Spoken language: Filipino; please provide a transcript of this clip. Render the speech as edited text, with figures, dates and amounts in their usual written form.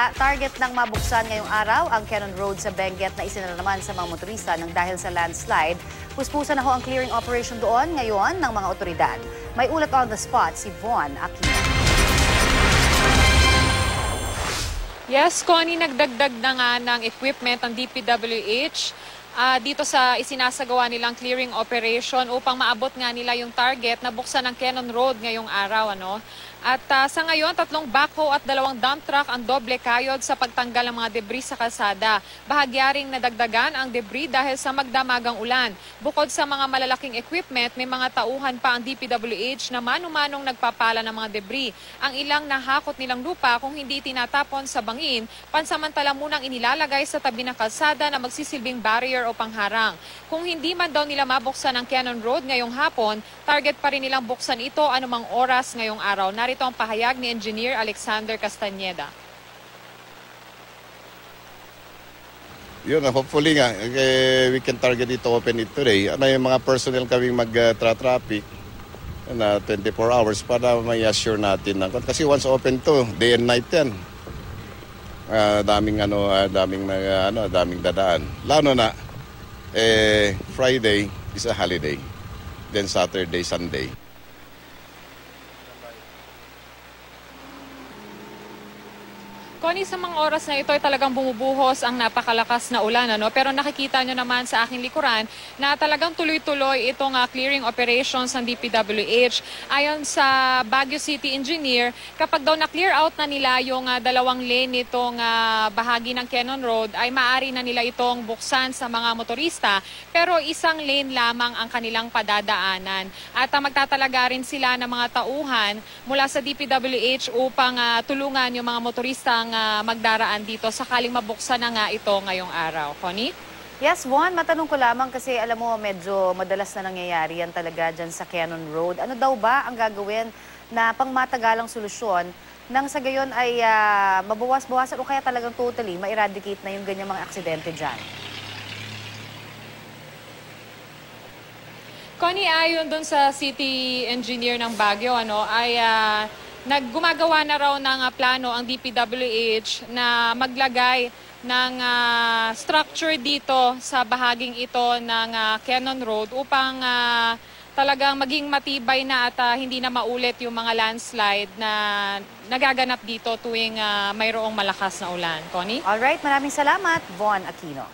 Target ng mabuksan ngayong araw ang Cannon Road sa Benguet na isinara naman sa mga motorista ng dahil sa landslide. Puspusan na ho ang clearing operation doon ngayon ng mga otoridad. May ulat on the spot si Von Aquino. Yes, Connie, nagdagdag na nga ng equipment ang DPWH dito sa isinasagawa nilang clearing operation upang maabot nga nila yung target na buksan ng Cannon Road ngayong araw. At sa ngayon, 3 backhoe at 2 dump truck ang doble kayod sa pagtanggal ng mga debris sa kalsada. Bahagyaring nadagdagan ang debris dahil sa magdamagang ulan. Bukod sa mga malalaking equipment, may mga tauhan pa ang DPWH na mano-manong nagpapala ng mga debris. Ang ilang nahakot nilang lupa kung hindi tinatapon sa bangin, pansamantala munang inilalagay sa tabi ng kalsada na magsisilbing barrier o pangharang. Kung hindi man daw nila mabuksan ang Cannon Road ngayong hapon, target pa rin nilang buksan ito anumang oras ngayong araw. Narito ang pahayag ni Engineer Alexander Castañeda. Yun, hopefully nga, we can target it to open it today. May mga personnel kaming mag-traffic na 24 hours para may assure natin. Kasi once open to, day and night yan. Daming dadaan. Lalo na, Friday is a holiday. Then Saturday, Sunday. Connie, sa mga oras na ito ay talagang bumubuhos ang napakalakas na ulan. Pero nakikita nyo naman sa aking likuran na talagang tuloy-tuloy itong clearing operations ng DPWH. Ayon sa Baguio City Engineer, kapag daw na-clear out na nila yung 2 lane nitong bahagi ng Cannon Road, ay maaari na nila itong buksan sa mga motorista. Pero 1 lane lamang ang kanilang padadaanan. At magtatalaga rin sila ng mga tauhan mula sa DPWH upang tulungan yung mga motorista magdaraan dito sakaling mabuksan na nga ito ngayong araw. Connie? Yes, Von, matanong ko lamang kasi alam mo medyo madalas na nangyayari yan talaga dyan sa Cannon Road. Ano daw ba ang gagawin na pangmatagalang solusyon nang sa gayon ay mabawas-bawasan o kaya talagang totally ma-eradicate na yung ganyang mga aksidente dyan? Connie, ayon dun sa City Engineer ng Baguio, ay naggumagawa na raw ng plano ang DPWH na maglagay ng structure dito sa bahaging ito ng Cannon Road upang talagang maging matibay na at hindi na maulit yung mga landslide na nagaganap dito tuwing mayroong malakas na ulan. Connie? Alright, maraming salamat, Von Aquino.